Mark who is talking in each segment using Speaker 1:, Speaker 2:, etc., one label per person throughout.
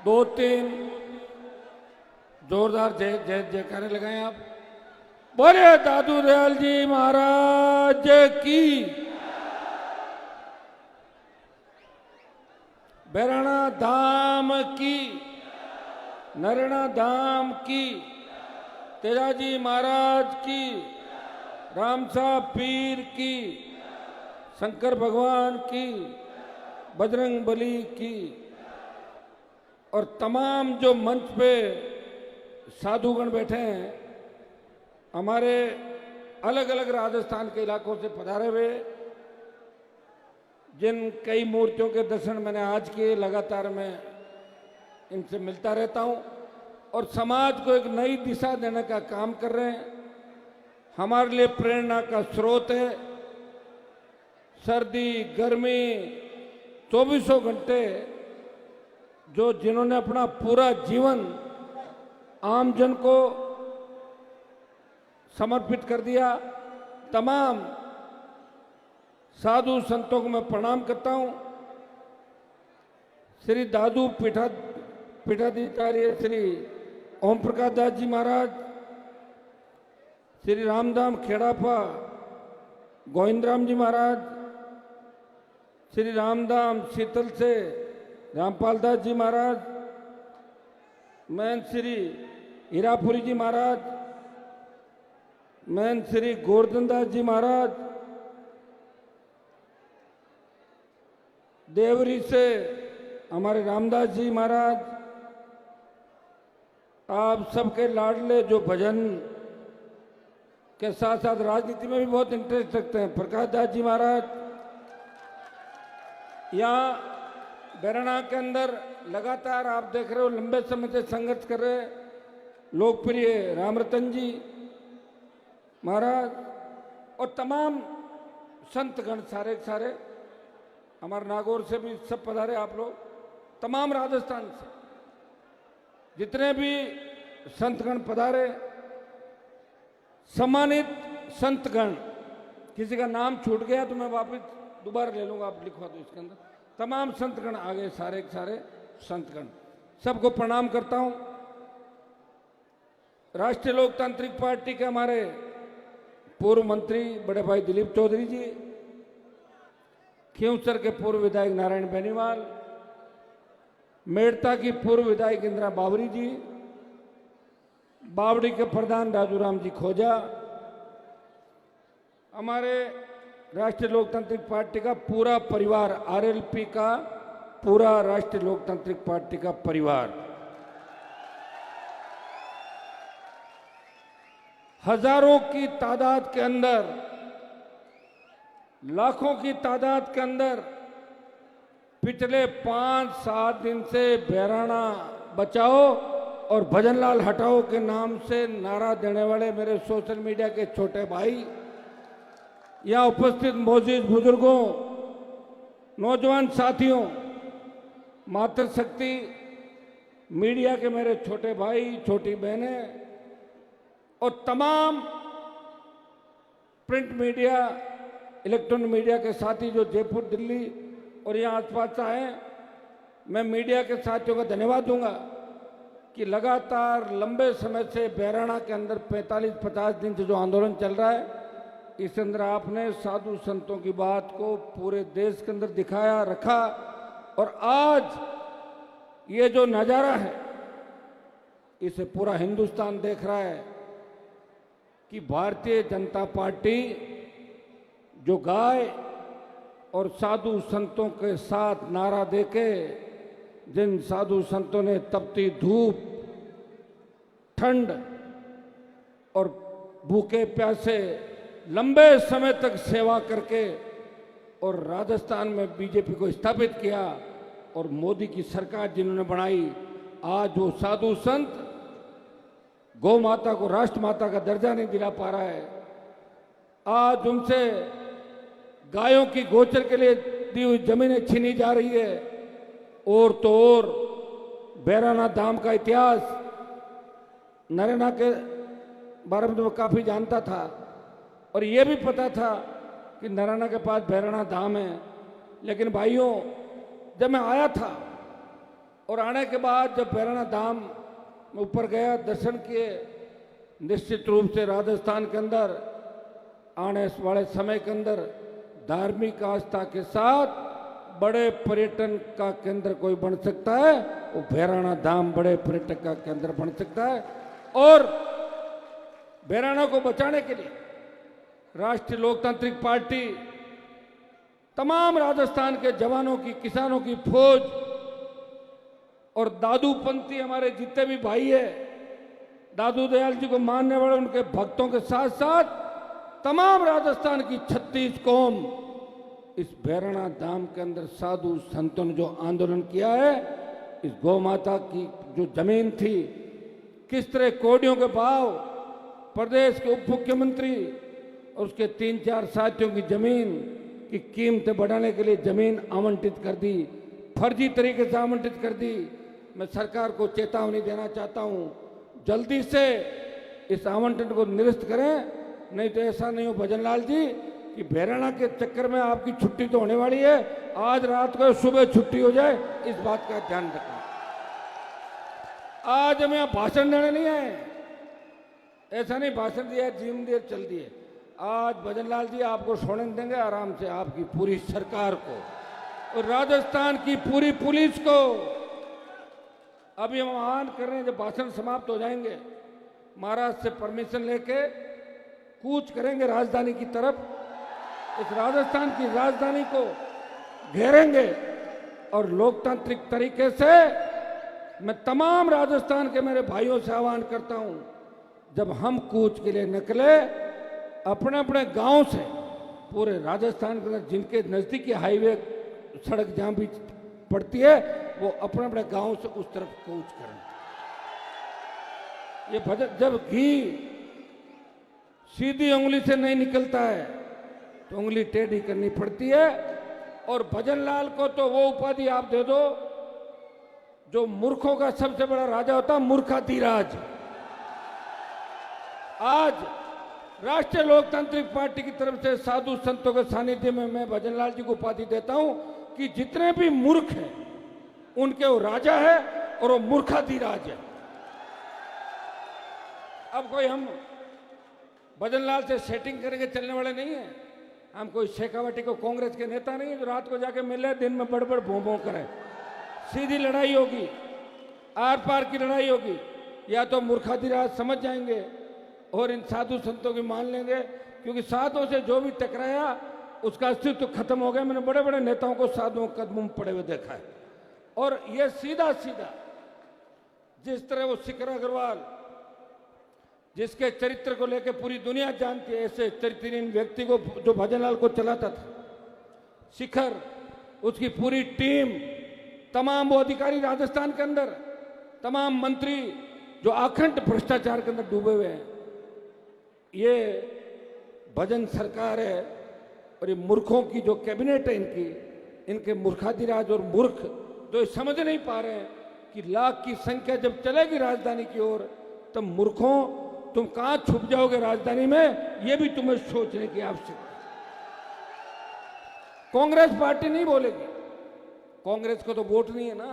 Speaker 1: दो तीन जोरदार जय जय जयकारे लगाएं आप। बोले दादू दयाल जी महाराज की। बैराणा धाम की, नरेणा धाम की, तेजाजी महाराज की, रामसा पीर की, शंकर भगवान की, बजरंग बली की, और तमाम जो मंच पे साधुगण बैठे हैं, हमारे अलग अलग राजस्थान के इलाकों से पधारे हुए, जिन कई मूर्तियों के दर्शन मैंने आज किए, लगातार मैं इनसे मिलता रहता हूं और समाज को एक नई दिशा देने का काम कर रहे हैं। हमारे लिए प्रेरणा का स्रोत है। सर्दी गर्मी 24 घंटे जो जिन्होंने अपना पूरा जीवन आमजन को समर्पित कर दिया, तमाम साधु संतों को मैं प्रणाम करता हूं। श्री दादू पीठाधिकार्य श्री ओम प्रकाश दास जी महाराज, श्री रामधाम खेड़ापा गोविंदराम जी महाराज, श्री रामधाम शीतल से रामपाल दास जी महाराज, महंत श्री हीरापुरी जी महाराज, महंत श्री गोवर्धन दास जी महाराज, देवरी से हमारे रामदास जी महाराज, आप सबके लाडले जो भजन के साथ साथ राजनीति में भी बहुत इंटरेस्ट रखते हैं, प्रकाश दास जी महाराज, यहाँ बैराणा के अंदर लगातार आप देख रहे हो लंबे समय से संघर्ष कर रहे लोकप्रिय रामरतन जी महाराज और तमाम संतगण सारे सारे, हमारे नागौर से भी सब पधारे आप लोग, तमाम राजस्थान से जितने भी संतगण पधारे, सम्मानित संतगण, किसी का नाम छूट गया तो मैं वापस दोबारा ले लूंगा, आप लिखवा दो इसके अंदर। तमाम संतगण आ गए, सारे सारे संतगण, सबको प्रणाम करता हूं। राष्ट्रीय लोकतांत्रिक पार्टी के हमारे पूर्व मंत्री बड़े भाई दिलीप चौधरी जी, खींवसर के पूर्व विधायक नारायण बेनीवाल, मेड़ता की पूर्व विधायक इंदिरा बावरी जी, बावड़ी के प्रधान राजूराम जी खोजा, हमारे राष्ट्रीय लोकतांत्रिक पार्टी का पूरा परिवार, आरएलपी का पूरा राष्ट्रीय लोकतांत्रिक पार्टी का परिवार, हजारों की तादाद के अंदर, लाखों की तादाद के अंदर पिछले 5-7 दिन से बैराणा बचाओ और भजनलाल हटाओ के नाम से नारा देने वाले मेरे सोशल मीडिया के छोटे भाई, यहाँ उपस्थित मौजूद बुजुर्गों, नौजवान साथियों, मातृशक्ति मीडिया के मेरे छोटे भाई, छोटी बहनें और तमाम प्रिंट मीडिया, इलेक्ट्रॉनिक मीडिया के साथी जो जयपुर, दिल्ली और यहाँ आसपास आए, मैं मीडिया के साथियों का धन्यवाद दूंगा कि लगातार लंबे समय से बैराणा के अंदर 45-50 दिन से जो आंदोलन चल रहा है, इस अंदर आपने साधु संतों की बात को पूरे देश के अंदर दिखाया, रखा, और आज ये जो नज़ारा है इसे पूरा हिंदुस्तान देख रहा है कि भारतीय जनता पार्टी जो गाय और साधु संतों के साथ नारा देके, जिन साधु संतों ने तपती धूप, ठंड और भूखे प्यासे लंबे समय तक सेवा करके और राजस्थान में बीजेपी को स्थापित किया और मोदी की सरकार जिन्होंने बनाई, आज वो साधु संत गौ माता को राष्ट्र माता का दर्जा नहीं दिला पा रहा है, आज उनसे गायों की गोचर के लिए दी हुई जमीनें छीनी जा रही है। और तो और बैराणा धाम का इतिहास नरेना के बारे में तो मैं काफ़ी जानता था और ये भी पता था कि नरेना के पास बैराणा धाम है, लेकिन भाइयों जब मैं आया था और आने के बाद जब भैरवनाथ धाम में ऊपर गया, दर्शन किए, निश्चित रूप से राजस्थान के अंदर आने वाले समय के अंदर धार्मिक आस्था के साथ बड़े पर्यटन का केंद्र कोई बन सकता है, वो भैरवनाथ धाम बड़े पर्यटक का केंद्र बन सकता है। और भैरवनाथ को बचाने के लिए राष्ट्रीय लोकतांत्रिक पार्टी तमाम राजस्थान के जवानों की, किसानों की फौज और दादूपंथी हमारे जितने भी भाई है, दादू दयाल जी को मानने वाले उनके भक्तों के साथ साथ तमाम राजस्थान की 36 कौम इस भैरवनाथ धाम के अंदर साधु संतों ने जो आंदोलन किया है, इस गौ माता की जो जमीन थी, किस तरह कोडियों के भाव, प्रदेश के उप मुख्यमंत्री और उसके 3-4 साथियों की जमीन की कीमतें बढ़ाने के लिए जमीन आवंटित कर दी, फर्जी तरीके से आवंटित कर दी। मैं सरकार को चेतावनी देना चाहता हूं, जल्दी से इस आवंटन को निरस्त करें, नहीं तो ऐसा नहीं हो भजनलाल जी कि भैरवनाथ के चक्कर में आपकी छुट्टी तो होने वाली है, आज रात को सुबह छुट्टी हो जाए, इस बात का ध्यान रखना। आज हम यहाँ भाषण देने नहीं आए, ऐसा नहीं भाषण दिया, जीवन दिए, चल दिए। आज भजनलाल जी आपको सोने देंगे आराम से, आपकी पूरी सरकार को और राजस्थान की पूरी पुलिस को। अभी हम आह्वान कर रहे हैं, जब भाषण समाप्त हो जाएंगे, महाराज से परमिशन लेके कूच करेंगे राजधानी की तरफ, इस राजस्थान की राजधानी को घेरेंगे और लोकतांत्रिक तरीके से मैं तमाम राजस्थान के मेरे भाइयों से आह्वान करता हूं, जब हम कूच के लिए निकले अपने अपने गांव से, पूरे राजस्थान के अंदर जिनके नजदीकी हाईवे सड़क जहां भी पड़ती है, वो अपने अपने गांव से उस तरफ कूच करें। ये भजन, जब घी सीधी उंगली से नहीं निकलता है तो उंगली टेढ़ी करनी पड़ती है। और भजनलाल को तो वो उपाधि आप दे दो जो मूर्खों का सबसे बड़ा राजा होता, मूर्खाधिराज। आज राष्ट्रीय लोकतांत्रिक पार्टी की तरफ से साधु संतों के सानिध्य में मैं भजनलाल जी को उपाधि देता हूं कि जितने भी मूर्ख हैं उनके वो राजा है और वो मूर्खाधिराज है। अब कोई हम भजनलाल से सेटिंग करेंगे चलने वाले नहीं है। हम कोई शेखावटी को कांग्रेस के नेता नहीं है जो रात को जाके मिले, दिन में बड़बड़ भों भों करे। सीधी लड़ाई होगी, आर पार की लड़ाई होगी, या तो मूर्खाधिराज समझ जाएंगे और इन साधु संतों की मान लेंगे, क्योंकि साधुओं से जो भी टकराया उसका अस्तित्व खत्म हो गया। मैंने बड़े बड़े नेताओं को साधुओं के कदमों में पड़े हुए देखा है। और ये सीधा सीधा जिस तरह वो शिखर अग्रवाल, जिसके चरित्र को लेकर पूरी दुनिया जानती है, ऐसे चरित्रहीन व्यक्ति को जो भजनलाल को चलाता था, शिखर, उसकी पूरी टीम, तमाम वो अधिकारी राजस्थान के अंदर, तमाम मंत्री जो अखंड भ्रष्टाचार के अंदर डूबे हुए हैं, ये भजन सरकार है। और ये मूर्खों की जो कैबिनेट है इनके मूर्खाधिराज और मूर्ख जो समझ नहीं पा रहे हैं कि लाख की संख्या जब चलेगी राजधानी की ओर, तब मूर्खों तुम कहां छुप जाओगे राजधानी में, यह भी तुम्हें सोचने की आवश्यकता है। कांग्रेस पार्टी नहीं बोलेगी, कांग्रेस को तो वोट नहीं है ना।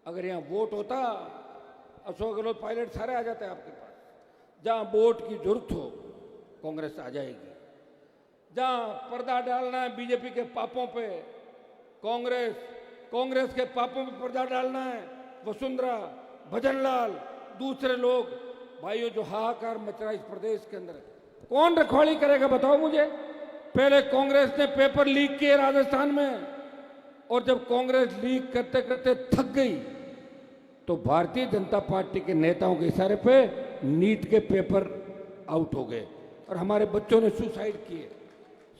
Speaker 1: अगर यहां वोट होता, अशोक गहलोत पायलट सारे आ जाते आपके पास। जहां वोट की जरूरत हो कांग्रेस आ जाएगी। जहां पर्दा डालना है बीजेपी के पापों पे, कांग्रेस के पापों पे पर्दा डालना है, वसुंधरा, भजनलाल, दूसरे लोग, भाइयों जो हाहाकार मच रहा है इस प्रदेश के अंदर, कौन रखवाली करेगा बताओ मुझे। पहले कांग्रेस ने पेपर लीक किए राजस्थान में, और जब कांग्रेस लीक करते करते थक गई तो भारतीय जनता पार्टी के नेताओं के इशारे पे नीट के पेपर आउट हो गए और हमारे बच्चों ने सुसाइड किए।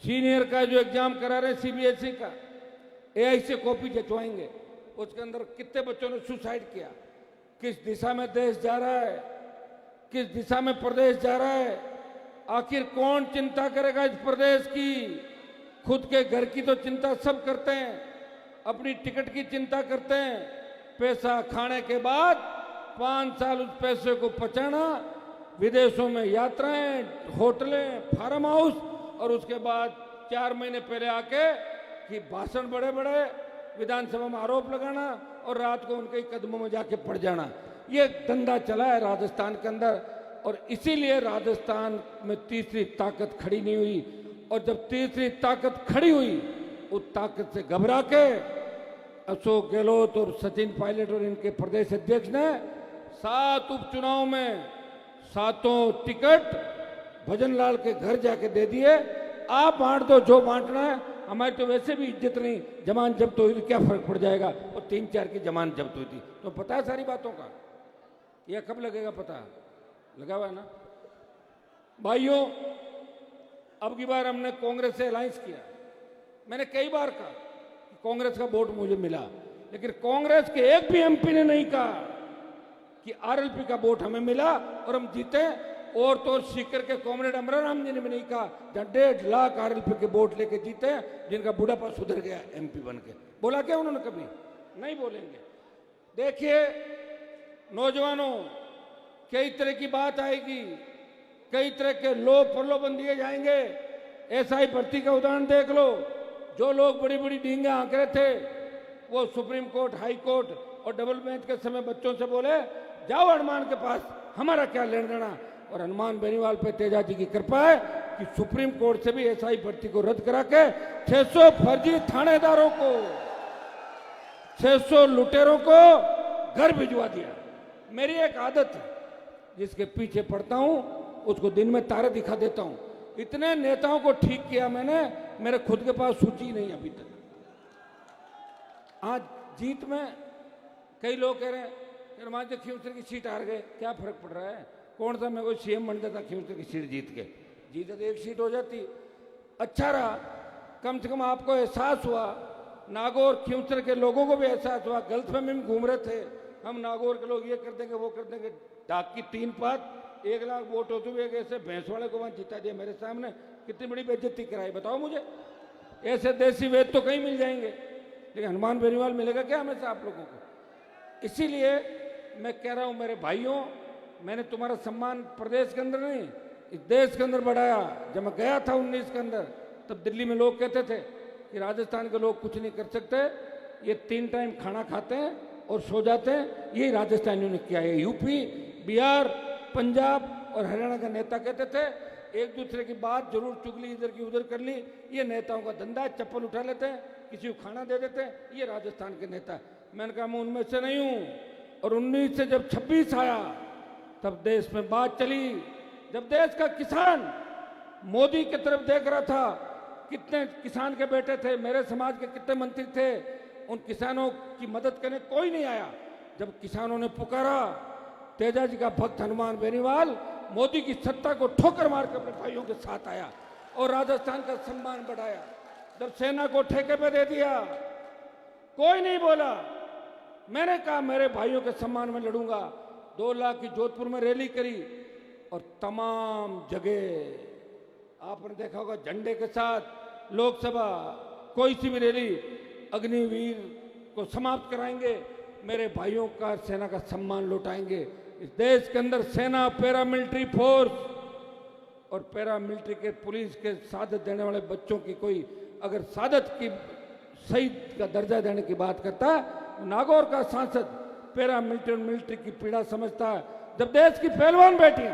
Speaker 1: सीनियर का जो एग्जाम करा रहे सीबीएसई का, एआई से कॉपी जचवाएंगे, उसके अंदर कितने बच्चों ने सुसाइड किया। किस दिशा में देश जा रहा है, किस दिशा में प्रदेश जा रहा है, आखिर कौन चिंता करेगा इस प्रदेश की। खुद के घर की तो चिंता सब करते हैं, अपनी टिकट की चिंता करते हैं, पैसा खाने के बाद 5 साल उस पैसे को पचाना, विदेशों में यात्राएं, होटलें, फार्म हाउस, और उसके बाद 4 महीने पहले आके कि भाषण बड़े बड़े, विधानसभा में आरोप लगाना और रात को उनके कदमों में जाके पड़ जाना, ये धंधा चला है राजस्थान के अंदर। और इसीलिए राजस्थान में तीसरी ताकत खड़ी नहीं हुई। और जब तीसरी ताकत खड़ी हुई, उस ताकत से घबरा के अशोक गहलोत और सचिन पायलट और इनके प्रदेश अध्यक्ष ने 7 उपचुनाव में 7 टिकट भजनलाल के घर जाके दे दिए। आप बांट दो जो बांटना है, हमारी तो वैसे भी इज्जत नहीं, जमानत जब्त हुई तो क्या फर्क पड़ जाएगा। और 3-4 की जमानत जब्त हुई थी, तो पता है सारी बातों का। यह कब लगेगा पता लगा हुआ है ना भाइयों। अब की बार हमने कांग्रेस से अलायंस किया। मैंने कई बार कहा कि कांग्रेस का वोट मुझे मिला, लेकिन कांग्रेस के एक भी एमपी ने नहीं कहा कि आरएलपी का वोट हमें मिला और हम जीते। और तो सीकर के कॉमरेड अमराराम जी ने भी नहीं कहा, जहां 1.5 लाख आरएलपी के वोट लेके जीते, जिनका बुढ़ापा सुधर गया एमपी बन के। बोला क्या उन्होंने? कभी नहीं बोलेंगे। देखिए नौजवानों, कई तरह की बात आएगी, कई तरह के लोग प्रलोभन दिए जाएंगे। एसआई भर्ती का उदाहरण देख लो। जो लोग बड़ी बड़ी डींगे आंक रहे थे, वो सुप्रीम कोर्ट, हाई कोर्ट और डबल बेंच के समय बच्चों से बोले जाओ हनुमान के पास, हमारा क्या लेना देना। और हनुमान बेनीवाल पे तेजा जी की कृपा है कि सुप्रीम कोर्ट से भी एसआई भर्ती को रद्द करा के 600 फर्जी थानेदारों को, 600 लुटेरों को घर भिजवा दिया। मेरी एक आदत है, जिसके पीछे पड़ता हूं उसको दिन में तारे दिखा देता हूं। इतने नेताओं को ठीक किया मैंने, मेरे खुद के पास सूची नहीं अभी तक। आज जीत में कई लोग कह रहे हैं हनुमान जी खींवसर की सीट हार गए, क्या फर्क पड़ रहा है? कौन सा मैं कोई सीएम बन जाता खींवसर की सीट जीत के? जीते तो 1 सीट हो जाती। अच्छा रहा, कम से कम आपको एहसास हुआ, नागौर खींवसर के लोगों को भी एहसास हुआ। गलतफहमी में घूम रहे थे हम, नागौर के लोग ये कर देंगे वो कर देंगे। डाक की 3 पात 1 लाख वोट होते हुए ऐसे भैंस वाले को वहां जिता दिया मेरे सामने। कितनी बड़ी बेइज्जती कराई बताओ मुझे। ऐसे देसी वेद तो कहीं मिल जाएंगे, लेकिन हनुमान बेनीवाल मिलेगा क्या हमेशा आप लोगों को? इसीलिए मैं कह रहा हूं मेरे भाइयों, मैंने तुम्हारा सम्मान प्रदेश के अंदर नहीं, इस देश के अंदर बढ़ाया। जब मैं गया था 19 के अंदर, तब दिल्ली में लोग कहते थे कि राजस्थान के लोग कुछ नहीं कर सकते, ये 3 टाइम खाना खाते हैं और सो जाते हैं। यही राजस्थानियों ने किया है। यूपी, बिहार, पंजाब और हरियाणा का नेता कहते थे एक दूसरे की बात जरूर चुगली इधर की उधर कर ली, ये नेताओं का धंधा है। चप्पल उठा लेते हैं, किसी को खाना दे देते हैं, ये राजस्थान के नेता। मैंने कहा मैं उनमें से नहीं हूं। और 19 से जब 26 आया, तब देश में बात चली। जब देश का किसान मोदी की तरफ देख रहा था, कितने किसान के बेटे थे, मेरे समाज के कितने मंत्री थे, उन किसानों की मदद करने कोई नहीं आया। जब किसानों ने पुकारा, तेजा जी का भक्त हनुमान बेनीवाल मोदी की सत्ता को ठोकर मार कर अपने भाइयों के साथ आया और राजस्थान का सम्मान बढ़ाया। जब सेना को ठेके पे दे दिया, कोई नहीं बोला। मैंने कहा मेरे भाइयों के सम्मान में लड़ूंगा। 2 लाख की जोधपुर में रैली करी और तमाम जगह आपने देखा होगा झंडे के साथ लोकसभा, कोई सी भी रैली, अग्निवीर को समाप्त कराएंगे, मेरे भाइयों का सेना का सम्मान लौटाएंगे। इस देश के अंदर सेना, पैरामिलिट्री फोर्स और पैरामिलिट्री के पुलिस के सादत देने वाले बच्चों की कोई अगर सादत की शहीद का दर्जा देने की बात करता है, नागौर का सांसद पैरामिलिट्री और मिलिट्री की पीड़ा समझता है। जब देश की पहलवान बेटियां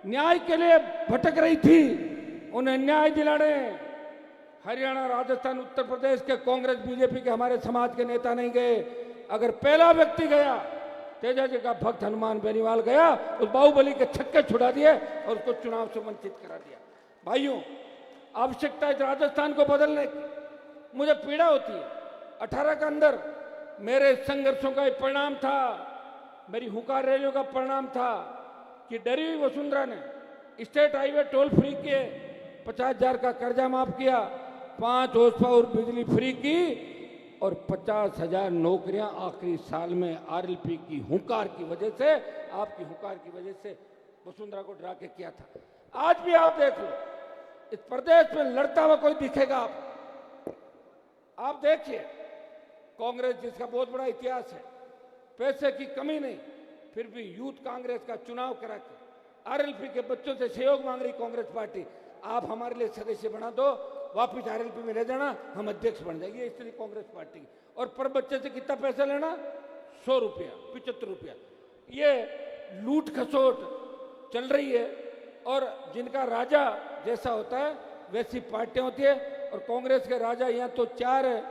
Speaker 1: न्याय के लिए भटक रही थी, उन्हें न्याय दिलाने हरियाणा, राजस्थान, उत्तर प्रदेश के कांग्रेस, बीजेपी के हमारे समाज के नेता नहीं गए। अगर पहला व्यक्ति गया, तेजा जी का भक्त हनुमान बेनीवाल गया, उस बाहुबली के छक्के छुड़ा दिए और उसको चुनाव से वंचित करा दिया। भाइयों, आवश्यकता है राजस्थान को बदलने की। मुझे पीड़ा होती है। 18 के अंदर मेरे संघर्षों का एक परिणाम था, मेरी हुंकार रैलियों का परिणाम था कि डरी हुई वसुंधरा ने स्टेट हाईवे टोल फ्री किए, 50,000 का कर्जा माफ किया, 5 horse पावर बिजली फ्री की और 50,000 नौकरियां आखिरी साल में आरएलपी की हुंकार की वजह से, आपकी हुंकार की वजह से वसुंधरा को डरा के किया था। आज भी आप देख लो, इस प्रदेश में लड़ता हुआ कोई दिखेगा आप देखिए। कांग्रेस जिसका बहुत बड़ा इतिहास है, पैसे की कमी नहीं, फिर भी यूथ कांग्रेस का चुनाव करा के आरएलपी के बच्चों से सहयोग मांग रही कांग्रेस पार्टी। आप हमारे लिए सदस्य बना दो, वापिस आरएलपी में ले जाना, हम अध्यक्ष बन जाएंगे। इस तरह कांग्रेस पार्टी की। और पर बच्चे से कितना पैसा लेना? 100 रुपया, 75 रुपया। ये लूट खसोट चल रही है। और जिनका राजा जैसा होता है वैसी पार्टियां होती है। और कांग्रेस के राजा यहाँ तो 4 है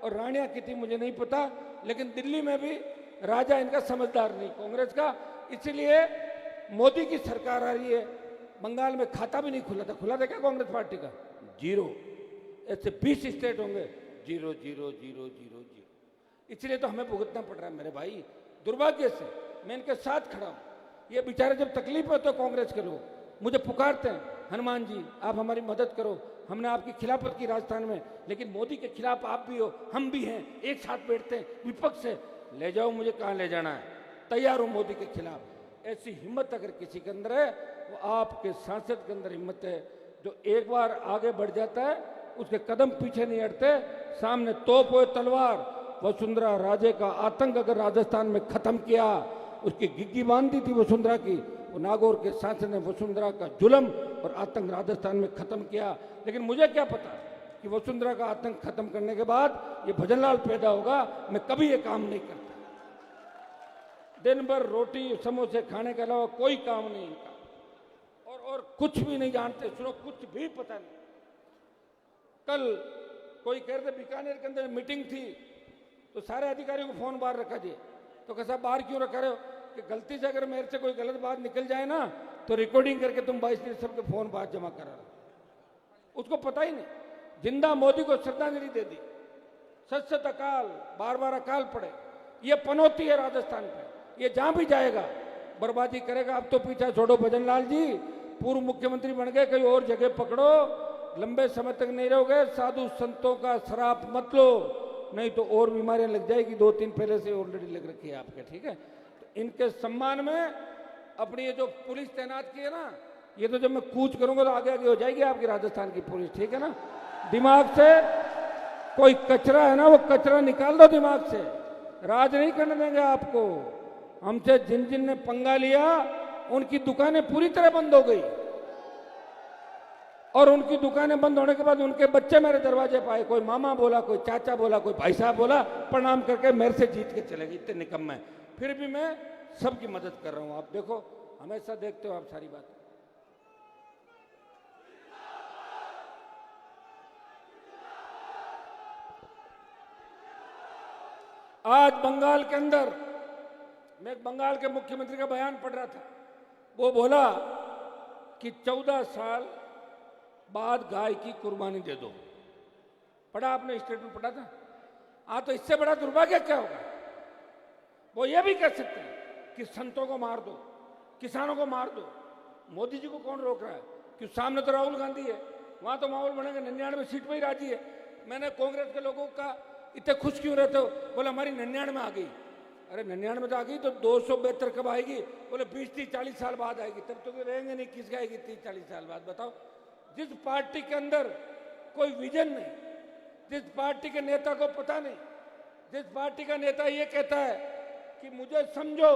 Speaker 1: और रानियां कितनी मुझे नहीं पता, लेकिन दिल्ली में भी राजा इनका समझदार नहीं कांग्रेस का। इसीलिए मोदी की सरकार आ रही है। बंगाल में खाता भी नहीं खुला था। खुला था क्या कांग्रेस पार्टी का? 0। ऐसे 20 स्टेट होंगे 0 0 0 0 0। इसलिए तो हमें भुगतना पड़ रहा है मेरे भाई। दुर्भाग्य से मैं इनके साथ खड़ा हूं। ये बेचारे जब तकलीफ है तो कांग्रेस के लोग मुझे पुकारते हैं, हनुमान जी आप हमारी मदद करो, हमने आपकी खिलाफत की राजस्थान में, लेकिन मोदी के खिलाफ आप भी हो, हम भी हैं, एक साथ बैठते हैं विपक्ष से, ले जाओ मुझे कहाँ ले जाना है, तैयार हूं मोदी के खिलाफ। ऐसी हिम्मत अगर किसी के अंदर है, वो आपके सांसद के अंदर हिम्मत है, जो एक बार आगे बढ़ जाता है उसके कदम पीछे नहीं हटते। सामने तोप हो तलवार। वसुंधरा राजे का आतंक अगर राजस्थान में खत्म किया, उसकी गिग्गी बांधी थी वसुंधरा की, वो नागौर के सांसद ने वसुंधरा का जुल्म और आतंक राजस्थान में खत्म किया। लेकिन मुझे क्या पता कि वसुंधरा का आतंक खत्म करने के बाद ये भजनलाल पैदा होगा। मैं कभी ये काम नहीं करता। दिन भर रोटी समोसे खाने के अलावा कोई काम नहीं इनका, और कुछ भी नहीं जानते। सुनो, कुछ भी पता नहीं। कल कोई कह रहे थे बीकानेर के अंदर मीटिंग थी, तो सारे अधिकारियों को फोन बाहर रखा दिए। तो कैसा बाहर क्यों रखा रहे हो? कि गलती से अगर मेरे से कोई गलत बात निकल जाए ना, तो रिकॉर्डिंग करके तुम 22 दिन सबके फोन बाहर जमा करा। उसको पता ही नहीं। जिंदा मोदी को श्रद्धांजलि दे दी। सत सत अकाल, बार बार अकाल पड़े। ये पनौती है राजस्थान पे। ये जहां भी जाएगा बर्बादी करेगा। अब तो पीछा छोड़ो भजनलाल जी, पूर्व मुख्यमंत्री बन गए, कहीं और जगह पकड़ो, लंबे समय तक नहीं रहोगे। साधु संतों का शराब मत लो, नहीं तो और बीमारियां लग जाएगी। 2-3 पहले से ऑलरेडी लग रखी है आपके, ठीक है। तो इनके सम्मान में अपनी ये जो पुलिस तैनात की है ना, ये तो जब मैं कूच करूंगा तो आगे आगे हो जाएगी आपकी राजस्थान की पुलिस, ठीक है ना। दिमाग से कोई कचरा है ना, वो कचरा निकाल दो दिमाग से। राज नहीं करने देंगे आपको। हमसे जिन जिन ने पंगा लिया उनकी दुकानें पूरी तरह बंद हो गई, और उनकी दुकानें बंद होने के बाद उनके बच्चे मेरे दरवाजे पर आए। कोई मामा बोला, कोई चाचा बोला, कोई भाई साहब बोला, प्रणाम करके मेरे से जीत के चले गए। इतने निकम्मे हैं, फिर भी मैं सबकी मदद कर रहा हूं। आप देखो, हमेशा देखते हो आप सारी बात। आज बंगाल के अंदर मैं बंगाल के मुख्यमंत्री का बयान पढ़ रहा था। वो बोला कि 14 साल बाद गाय की कुर्बानी दे दो। पढ़ा आपने? स्टेटमेंट पढ़ा था? हाँ, तो इससे बड़ा दुर्भाग्य क्या होगा? वो ये भी कह सकते हैं कि संतों को मार दो, किसानों को मार दो। मोदी जी को कौन रोक रहा है? कि सामने तो राहुल गांधी है, वहां तो माहौल बनेगा। 99 सीट पर ही राजी है। मैंने कांग्रेस के लोगों का इतने खुश क्यों रहते हो? बोला हमारी 99 में आ गई। अरे 99 में तो आ गई, तो 272 कब आएगी? बोले 20-30-40 साल बाद आएगी। तब तो रहेंगे नहीं, किस आएगी 30-40 साल बाद? बताओ। जिस पार्टी के अंदर कोई विजन नहीं, जिस पार्टी के नेता को पता नहीं, जिस पार्टी का नेता ये कहता है कि मुझे समझो,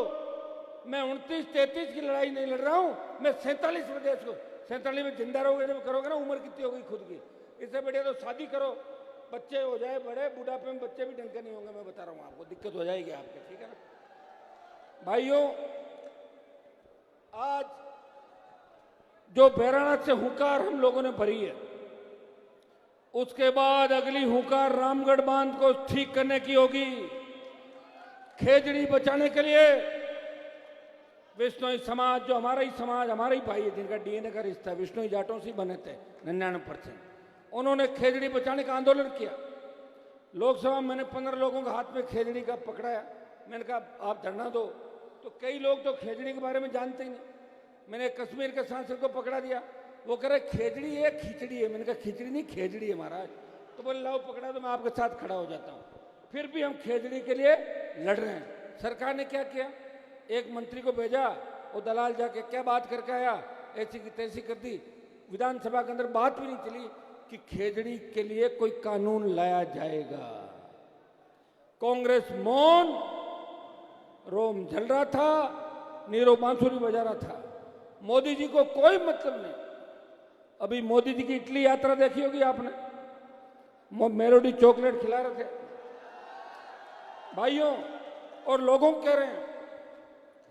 Speaker 1: मैं 29-33 की लड़ाई नहीं लड़ रहा हूं, मैं 47 प्रदेश को 47 में जिंदा रहोगे जब करोगे ना। उम्र कितनी हो गई खुद की? इससे बढ़िया तो शादी करो, बच्चे हो जाए बड़े, बुढ़ापे में बच्चे भी ढंग के नहीं होंगे। मैं बता रहा हूं आपको, दिक्कत हो जाएगी आपके, ठीक है ना भाइयों। आज जो बैरानाथ से हुंकार हम लोगों ने भरी है, उसके बाद अगली हुंकार रामगढ़ बांध को ठीक करने की होगी। खेजड़ी बचाने के लिए विष्णोई समाज, जो हमारा ही समाज, हमारा ही भाई है, जिनका डीएनए का रिश्ता है, विष्णोई जाटों से बने थे 99%, उन्होंने खेजड़ी बचाने का आंदोलन किया। लोकसभा में मैंने 15 लोगों के हाथ में खेजड़ी का पकड़ाया। मैंने कहा आप धरना दो, तो कई लोग तो खेजड़ी के बारे में जानते ही नहीं। मैंने कश्मीर के सांसद को पकड़ा दिया, वो कह रहे खेजड़ी है खिचड़ी है। मैंने कहा खिचड़ी नहीं, खेजड़ी है महाराज। तो बोले लाओ पकड़ा, तो मैं आपके साथ खड़ा हो जाता हूँ। फिर भी हम खेजड़ी के लिए लड़ रहे हैं। सरकार ने क्या किया? एक मंत्री को भेजा, वो दलाल जाके क्या बात करके आया, ऐसी की तैसी कर दी। विधानसभा के अंदर बात भी नहीं चली कि खेजड़ी के लिए कोई कानून लाया जाएगा। कांग्रेस मौन, रोम जल रहा था, नीरव बांसुरी बजा रहा था। मोदी जी को कोई मतलब नहीं। अभी मोदी जी की इटली यात्रा देखी होगी आपने, मेलोडी चॉकलेट खिला रहे थे भाइयों, और लोगों को कह रहे हैं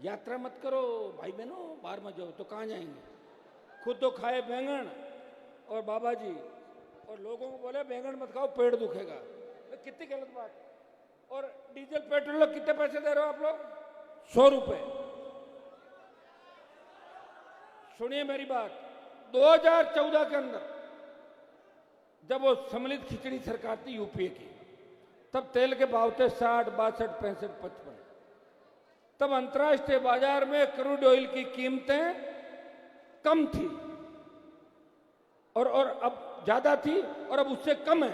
Speaker 1: यात्रा मत करो भाई बहनों, बाहर मत जाओ। तो कहाँ जाएंगे? खुद तो खाए बैंगन और बाबा जी, और लोगों को बोले बैंगन मत खाओ पेट दुखेगा। तो कितनी गलत बात। और डीजल पेट्रोल कितने पैसे दे रहे हो आप लोग? 100 रुपए। सुनिए मेरी बात, 2014 के अंदर जब वो सम्मिलित खिचड़ी सरकार थी यूपीए की, तब तेल के भाव थे 60, 62, 65, 55। तब अंतर्राष्ट्रीय बाजार में क्रूड ऑयल की कीमतें कम थी और अब ज्यादा थी, और अब उससे कम है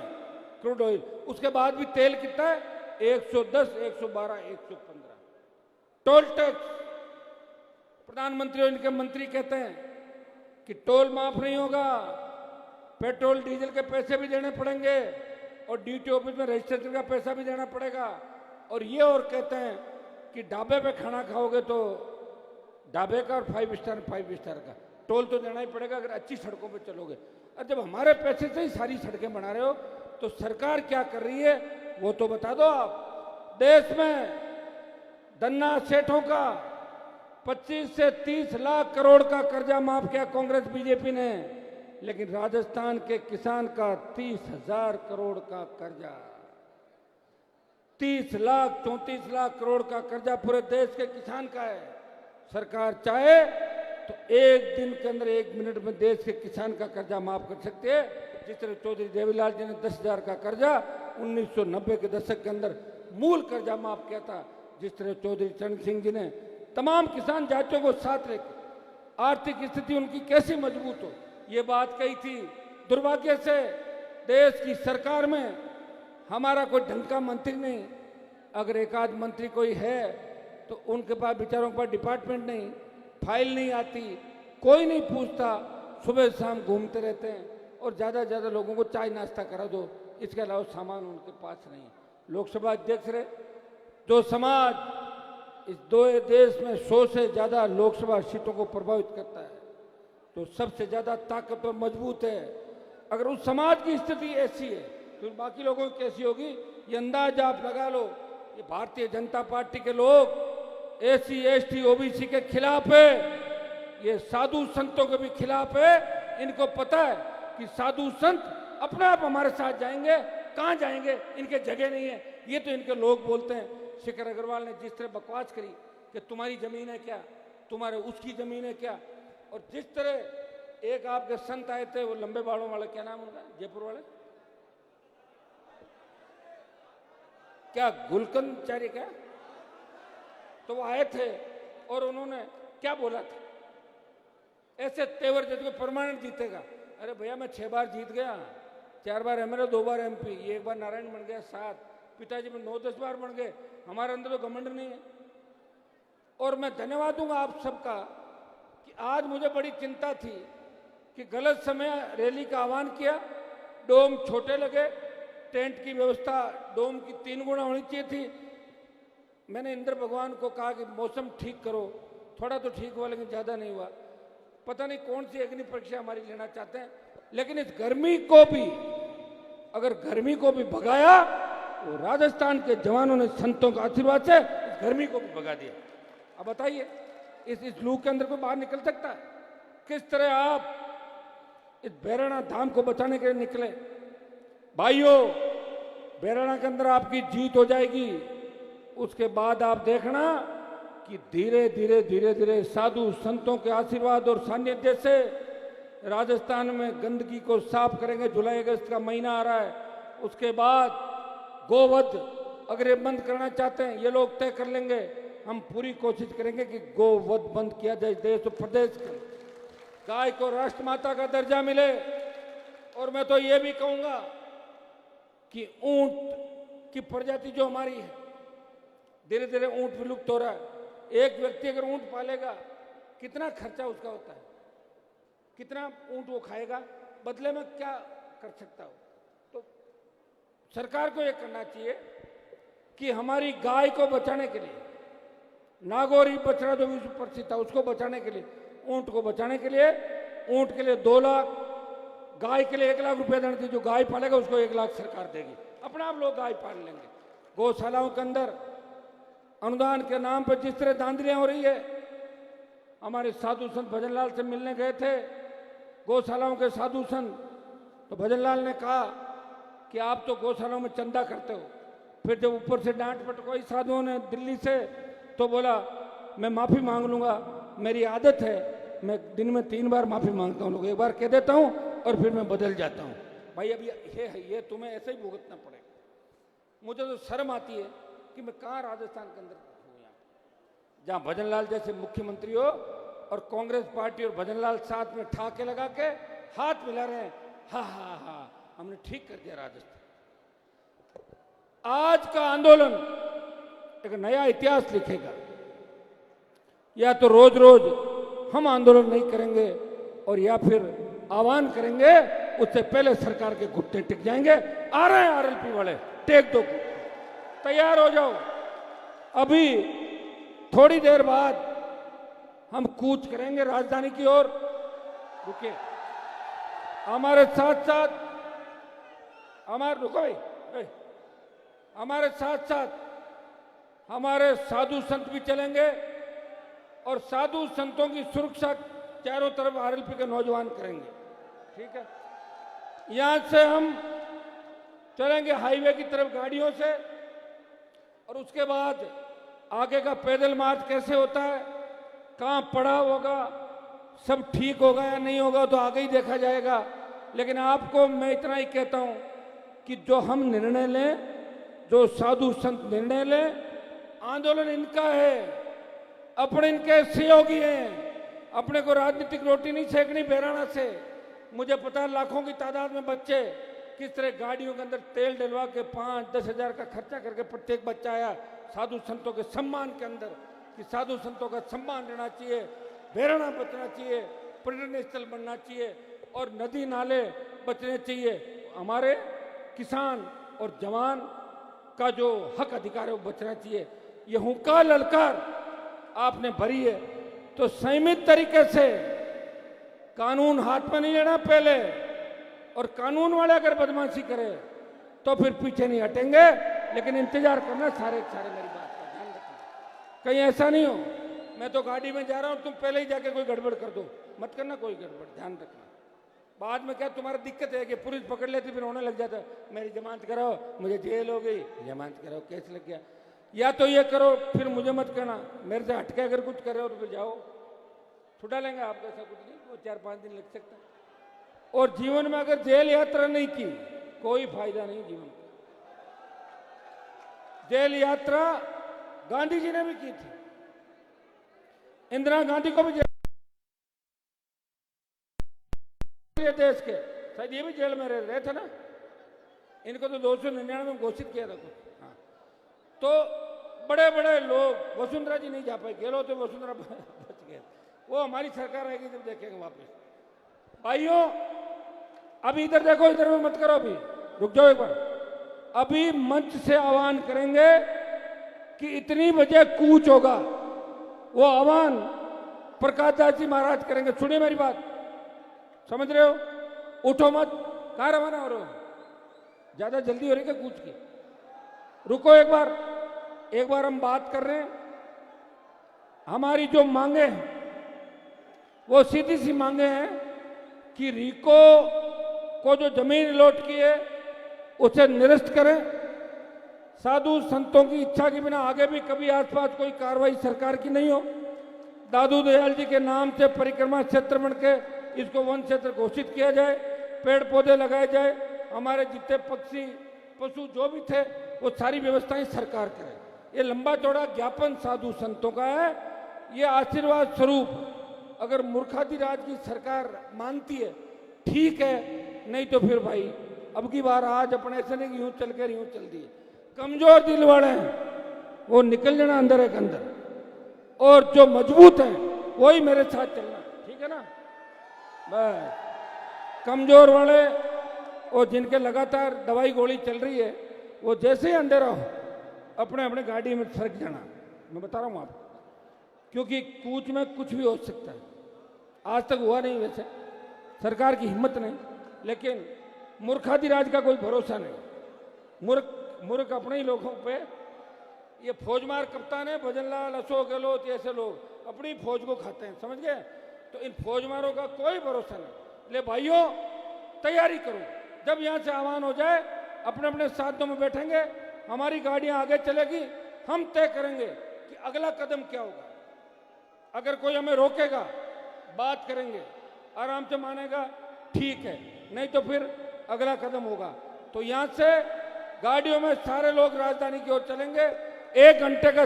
Speaker 1: क्रूड ऑयल। उसके बाद भी तेल कितना है? 110, 112, 115। टोल टैक्स, प्रधानमंत्री और इनके मंत्री कहते हैं कि टोल माफ नहीं होगा, पेट्रोल डीजल के पैसे भी देने पड़ेंगे और डीटी ऑफिस में रजिस्ट्रेशन का पैसा भी देना पड़ेगा। और ये और कहते हैं कि ढाबे पे खाना खाओगे तो ढाबे का और 5 स्टार का टोल तो देना ही पड़ेगा अगर अच्छी सड़कों पे चलोगे। और जब हमारे पैसे से ही सारी सड़कें बना रहे हो तो सरकार क्या कर रही है वो तो बता दो आप। देश में धन्ना सेठों का 25 से 30 लाख करोड़ का कर्जा माफ किया कांग्रेस बीजेपी ने, लेकिन राजस्थान के किसान का 30,000 करोड़ का कर्जा, 30 लाख 34 लाख करोड़ का कर्जा पूरे देश के किसान का है। सरकार चाहे तो एक दिन के अंदर 1 मिनट में देश के किसान का कर्जा माफ कर सकते हैं। जिस तरह चौधरी देवीलाल जी ने 10,000 का कर्जा 1990 के दशक के अंदर मूल कर्जा माफ किया था, जिस तरह चौधरी चरण सिंह जी ने तमाम किसान जातियों को साथ लेकर आर्थिक स्थिति उनकी कैसी मजबूत हो ये बात कही थी। दुर्भाग्य से देश की सरकार में हमारा कोई ढंग का मंत्री नहीं, अगर एक आध मंत्री कोई है तो उनके पास बेचारों के पास डिपार्टमेंट नहीं, फाइल नहीं आती, कोई नहीं पूछता, सुबह शाम घूमते रहते हैं और ज़्यादा से ज़्यादा लोगों को चाय नाश्ता करा दो, इसके अलावा सामान उनके पास नहीं। लोकसभा अध्यक्ष रहे, जो समाज इस दो देश में 100 से ज़्यादा लोकसभा सीटों को प्रभावित करता है, तो सबसे ज़्यादा ताकतवर मजबूत है। अगर उस समाज की स्थिति ऐसी है तो बाकी लोगों की कैसी होगी ये अंदाज आप लगा लो। ये भारतीय जनता पार्टी के लोग SC, ST, OBC के खिलाफ है, ये साधु संतों के भी खिलाफ है। इनको पता है कि साधु संत अपने आप हमारे साथ जाएंगे, कहाँ जाएंगे, इनके जगह नहीं है। ये तो इनके लोग बोलते हैं। शेखर अग्रवाल ने जिस तरह बकवास करी कि तुम्हारी जमीन है क्या, तुम्हारे उसकी जमीन है क्या, और जिस तरह एक आपके संत आए थे वो लंबे बालों वाले, क्या नाम उनका, जयपुर वाले, क्या गुलकंदचारी क्या, तो वो आए थे और उन्होंने क्या बोला था, ऐसे तेवर जैसे परमानेंट जीतेगा। अरे भैया मैं 6 बार जीत गया, 4 बार MLA, 2 बार MP, ये 1 बार नारायण बन गया, 7 पिताजी में 9-10 बार बन गए। हमारे अंदर तो घमंड नहीं है। और मैं धन्यवाद दूंगा आप सबका कि आज मुझे बड़ी चिंता थी कि गलत समय रैली का आह्वान किया, डोम छोटे लगे, टेंट की व्यवस्था डोम की 3 गुना होनी चाहिए थी। मैंने इंद्र भगवान को कहा कि मौसम ठीक करो, थोड़ा तो ठीक हुआ लेकिन ज़्यादा नहीं हुआ। पता नहीं कौन सी अग्नि परीक्षा हमारी लेना चाहते हैं, लेकिन इस गर्मी को भी, अगर गर्मी को भी भगाया वो राजस्थान के जवानों ने संतों का आशीर्वाद से इस गर्मी को भी भगा दिया। अब बताइए इस लू के अंदर कोई बाहर निकल सकता है? किस तरह आप इस बैराना धाम को बचाने के लिए निकले। भाइयों, बैराना के अंदर आपकी जीत हो जाएगी, उसके बाद आप देखना कि धीरे धीरे साधु संतों के आशीर्वाद और सानिध्य से राजस्थान में गंदगी को साफ करेंगे। जुलाई अगस्त का महीना आ रहा है, उसके बाद गोवध अगर ये बंद करना चाहते हैं ये लोग तय कर लेंगे। हम पूरी कोशिश करेंगे कि गोवध बंद किया जाए देश और प्रदेश के। गाय को राष्ट्रमाता का दर्जा मिले। और मैं तो ये भी कहूंगा कि ऊंट की प्रजाति जो हमारी है, धीरे धीरे ऊंट विलुप्त हो रहा है। एक व्यक्ति अगर ऊंट पालेगा कितना खर्चा उसका होता है, कितना ऊंट वो खाएगा, बदले में क्या कर सकता हो। तो सरकार को ये करना चाहिए कि हमारी गाय को बचाने के लिए, नागौरी बछड़ा जो विश्व प्रसिद्ध था उसको बचाने के लिए, ऊंट को बचाने के लिए, ऊंट के लिए 2 लाख गाय के लिए 1 लाख रुपया देना चाहिए। जो गाय पालेगा उसको 1 लाख सरकार देगी, अपने आप लोग गाय पाल लेंगे। गौशालाओं के अंदर अनुदान के नाम पर जिस तरह धांधलियां हो रही है, हमारे साधु संत भजनलाल से मिलने गए थे गौशालाओं के साधु संत, तो भजनलाल ने कहा कि आप तो गौशालाओं में चंदा करते हो। फिर जब ऊपर से डांट पटकोई साधुओं ने दिल्ली से, तो बोला मैं माफ़ी मांग लूँगा, मेरी आदत है, मैं दिन में 3 बार माफ़ी मांगता हूँ, लोग 1 बार कह देता हूँ और फिर मैं बदल जाता हूँ। भाई अब ये तुम्हें ऐसे ही भुगतना पड़ेगा। मुझे तो शर्म आती है कि मैं कहाँ राजस्थान के अंदर हूँ, यहाँ जहाँ भजनलाल जैसे मुख्यमंत्री हो और कांग्रेस पार्टी और भजनलाल साथ में ठाके लगा के हाथ मिला रहे हैं। हा हा हा, हमने ठीक कर दिया राजस्थान। आज का आंदोलन एक नया इतिहास लिखेगा। या तो रोज रोज हम आंदोलन नहीं करेंगे और या फिर आह्वान करेंगे, उससे पहले सरकार के घुटने टिक जाएंगे। आ रहे हैं आरएलपी वाले, टेक दो, तैयार हो जाओ। अभी थोड़ी देर बाद हम कूच करेंगे राजधानी की ओर। रुकिए, हमारे साथ साथ रुको भाई, हमारे साथ साथ हमारे साधु संत भी चलेंगे और साधु संतों की सुरक्षा चारों तरफ आरएलपी के नौजवान करेंगे। ठीक है, यहां से हम चलेंगे हाईवे की तरफ गाड़ियों से, और उसके बाद आगे का पैदल मार्च कैसे होता है, कहां पड़ाव होगा, सब ठीक होगा या नहीं होगा तो आगे ही देखा जाएगा। लेकिन आपको मैं इतना ही कहता हूं कि जो हम निर्णय लें, जो साधु संत निर्णय लें, आंदोलन इनका है, अपने इनके सहयोगी हैं। अपने को राजनीतिक रोटी नहीं सेकनी बहराना से। मुझे पता है लाखों की तादाद में बच्चे किस तरह गाड़ियों के अंदर तेल डलवा के 5-10 हजार का खर्चा करके प्रत्येक बच्चा आया साधु संतों के सम्मान के अंदर, कि साधु संतों का सम्मान रहना चाहिए, बहराना बचना चाहिए, पर्यटन स्थल बनना चाहिए और नदी नाले बचने चाहिए। हमारे किसान और जवान का जो हक अधिकार है वो बचना चाहिए। ये हुंकार ललकार आपने भरी है, तो संयमित तरीके से कानून हाथ में नहीं लेना पहले, और कानून वाले अगर बदमाशी करे तो फिर पीछे नहीं हटेंगे। लेकिन इंतजार करना सारे मेरी बात का ध्यान रखना। कहीं ऐसा नहीं हो मैं तो गाड़ी में जा रहा हूं, तुम पहले ही जाके कोई गड़बड़ कर दो, मत करना कोई गड़बड़, ध्यान रखना। बाद में क्या तुम्हारी दिक्कत है कि पुलिस पकड़ लेती, फिर होने लग जाता मेरी जमानत कराओ, मुझे जेल हो गई, जमानत कराओ, केस लग गया। या तो ये करो, फिर मुझे मत करना, मेरे से हटके अगर कुछ कर रहे हो तो फिर जाओ, छुड़ा लेंगे आपको, ऐसा कुछ नहीं, वो 4-5 दिन लग सकता है। और जीवन में अगर जेल यात्रा नहीं की कोई फायदा नहीं जीवन का। जेल यात्रा गांधी जी ने भी की थी, इंदिरा गांधी को भी जेल, देश के शायद ये भी जेल में रहे थे ना, इनको तो 299 में घोषित किया था कुछ। हाँ, तो बड़े बड़े लोग, वसुंधरा जी नहीं जा पाए, गेलो तो वसुंधरा बच गए, वो हमारी सरकार आएगी जब देखेंगे वापस। भाइयों अभी इधर देखो, इधर में मत करो, अभी रुक जाओ एक बार। अभी मंच से आह्वान करेंगे कि इतनी बजे कूच होगा, वो आह्वान प्रकाश दास जी महाराज करेंगे। सुनिए मेरी बात, समझ रहे हो? उठो मत, कहाँ रवाना हो रहे हो? ज्यादा जल्दी हो रही है क्या कूच की? रुको एक बार हम बात कर रहे हैं। हमारी जो मांगे हैं वो सीधी सी मांगे हैं कि रिको को जो जमीन अलॉट की है उसे निरस्त करें। साधु संतों की इच्छा के बिना आगे भी कभी आसपास कोई कार्रवाई सरकार की नहीं हो। दादू दयाल जी के नाम से परिक्रमा क्षेत्र बन के इसको वन क्षेत्र घोषित किया जाए, पेड़ पौधे लगाए जाए, हमारे जितने पक्षी पशु जो भी थे वो सारी व्यवस्थाएं सरकार करे। ये लंबा चौड़ा ज्ञापन साधु संतों का है। ये आशीर्वाद स्वरूप अगर मूर्खाधिराज की सरकार मानती है ठीक है, नहीं तो फिर भाई अब की बार आज अपने ऐसे नहीं कि यूं चल कर यूं चल दिए। कमजोर दिल वाले हैं वो निकल जाना अंदर एक अंदर, और जो मजबूत है वही मेरे साथ चलना, ठीक है ना? बस कमजोर वाले और जिनके लगातार दवाई गोली चल रही है वो जैसे ही अंधेरा हो अपने अपने गाड़ी में सरक जाना। मैं बता रहा हूँ आपको, क्योंकि कूच में कुछ भी हो सकता है। आज तक हुआ नहीं, वैसे सरकार की हिम्मत नहीं, लेकिन मूर्खाधिराज का कोई भरोसा नहीं। मूर्ख अपने ही लोगों पे, ये फौजमार कप्तान है भजनलाल, अशोक गहलोत, ऐसे लोग अपनी फौज को खाते हैं, समझ गए? तो इन फौजमारों का कोई भरोसा नहीं। ले भाइयों, तैयारी करो, जब यहां से आह्वान हो जाए अपने अपने साथियों में बैठेंगे, हमारी गाड़ियां आगे चलेगी, हम तय करेंगे कि अगला कदम क्या होगा। अगर कोई हमें रोकेगा, बात करेंगे, आराम से मानेगा, ठीक है, नहीं तो फिर अगला कदम होगा। तो यहां से गाड़ियों में सारे लोग राजधानी की ओर चलेंगे। 1 घंटे का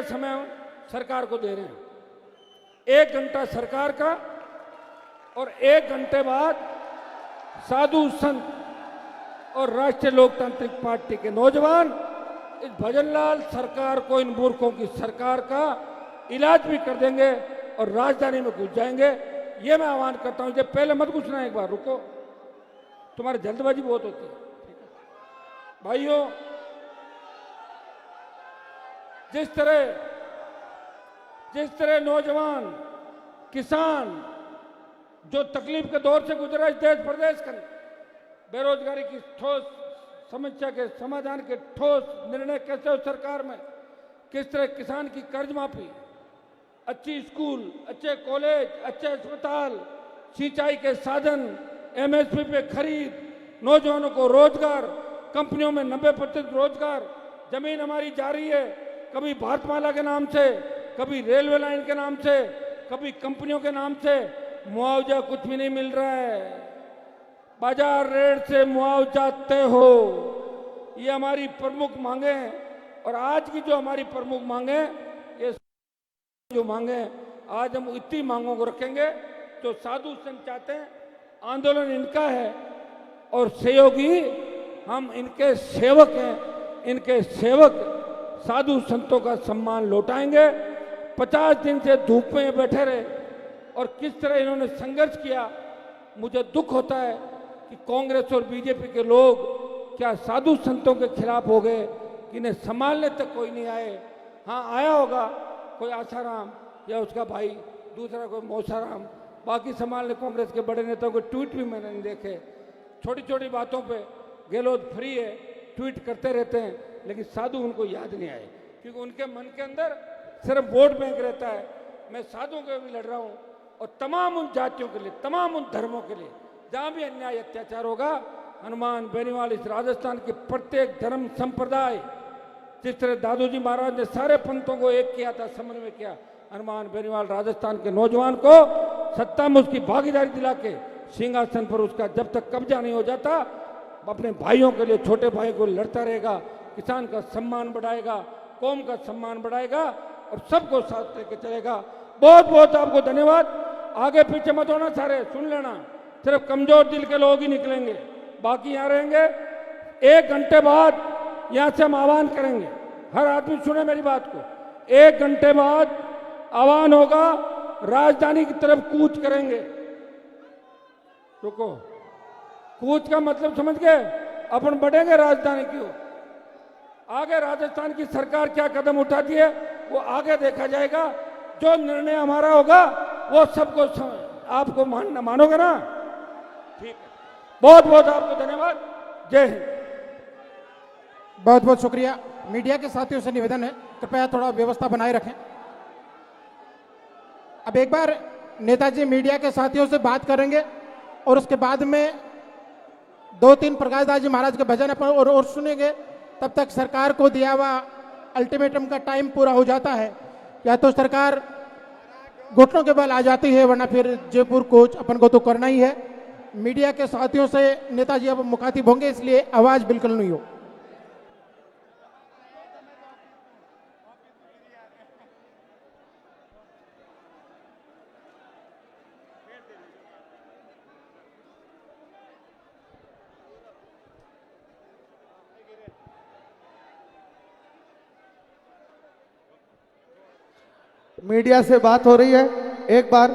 Speaker 1: समय सरकार को दे रहे हैं, 1 घंटा सरकार का, और 1 घंटे बाद साधु संत और राष्ट्रीय लोकतांत्रिक पार्टी के नौजवान इस भजनलाल सरकार को, इन मूर्खों की सरकार का इलाज भी कर देंगे और राजधानी में घुस जाएंगे। ये मैं आह्वान करता हूं। जब पहले मत घुसना, एक बार रुको, तुम्हारी जल्दबाजी बहुत होती है। भाइयों, जिस तरह नौजवान, किसान जो तकलीफ के दौर से गुजरा इस देश प्रदेश का, बेरोजगारी की ठोस समस्या के समाधान के ठोस निर्णय कैसे हो सरकार में, किस तरह किसान की कर्ज माफी, अच्छी स्कूल, अच्छे कॉलेज, अच्छे अस्पताल, सिंचाई के साधन, एमएसपी पे खरीद, नौजवानों को रोजगार, कंपनियों में 90% रोजगार, जमीन हमारी जा रही है, कभी भारतमाला के नाम से, कभी रेलवे लाइन के नाम से, कभी कंपनियों के नाम से, मुआवजा कुछ भी नहीं मिल रहा है। बाजार रेट से मुआवजा तय हो, ये हमारी प्रमुख मांगे हैं। और आज की जो हमारी प्रमुख मांगे, ये जो मांगे, आज हम इतनी मांगों को रखेंगे जो साधु संत चाहते हैं। आंदोलन इनका है और सहयोगी हम इनके सेवक हैं। इनके सेवक साधु संतों का सम्मान लौटाएंगे। 50 दिन से धूप में बैठे रहे और किस तरह इन्होंने संघर्ष किया। मुझे दुख होता है कि कांग्रेस और बीजेपी के लोग क्या साधु संतों के खिलाफ हो गए, कि इन्हें संभालने तक कोई नहीं आए। हाँ, आया होगा कोई आसाराम या उसका भाई, दूसरा कोई मौसाराम, बाकी संभालने कांग्रेस के बड़े नेताओं के ट्वीट भी मैंने नहीं देखे। छोटी छोटी बातों पे गहलोत फ्री है, ट्वीट करते रहते हैं, लेकिन साधु उनको याद नहीं आए, क्योंकि उनके मन के अंदर सिर्फ वोट बैंक रहता है। मैं साधुओं के भी लड़ रहा हूँ और तमाम उन जातियों के लिए, तमाम उन धर्मों के लिए जहाँ भी अन्याय अत्याचार होगा। हनुमान बेनीवाल, इस राजस्थान के प्रत्येक धर्म संप्रदाय, जिस तरह दादू जी महाराज ने सारे पंथों को एक किया था, समन्वय किया, हनुमान बेनीवाल राजस्थान के नौजवान को सत्ता में उसकी भागीदारी दिला के सिंहासन पर उसका जब तक कब्जा नहीं हो जाता, अपने भाइयों के लिए, छोटे भाई को लड़ता रहेगा, किसान का सम्मान बढ़ाएगा, कौम का सम्मान बढ़ाएगा और सबको साथ लेके चलेगा। बहुत बहुत आपको धन्यवाद। आगे पीछे मत होना, सारे सुन लेना, सिर्फ कमजोर दिल के लोग ही निकलेंगे, बाकी यहाँ रहेंगे। 1 घंटे बाद यहाँ से हम आह्वान करेंगे, हर आदमी सुने मेरी बात को। 1 घंटे बाद आह्वान होगा, राजधानी की तरफ कूच करेंगे। रुको, कूच का मतलब समझ गए? अपन बढ़ेंगे राजधानी की ओर। आगे राजस्थान की सरकार क्या कदम उठाती है वो आगे देखा जाएगा। जो निर्णय हमारा होगा वो सबको आपको मानोगे ना? ठीक है, बहुत बहुत आपको धन्यवाद। जय हिंद।
Speaker 2: बहुत बहुत शुक्रिया। मीडिया के साथियों से निवेदन है, कृपया थोड़ा व्यवस्था बनाए रखें। अब एक बार नेताजी मीडिया के साथियों से बात करेंगे और उसके बाद में 2-3 प्रकाश दास जी महाराज के भजन अपन और सुनेंगे। तब तक सरकार को दिया हुआ अल्टीमेटम का टाइम पूरा हो जाता है, या तो सरकार घुटनों के बल आ जाती है, वरना फिर जयपुर कूच अपन को तो करना ही है। मीडिया के साथियों से नेताजी अब मुखातिब होंगे, इसलिए आवाज बिल्कुल नहीं हो।
Speaker 3: मीडिया से बात हो रही है, एक बार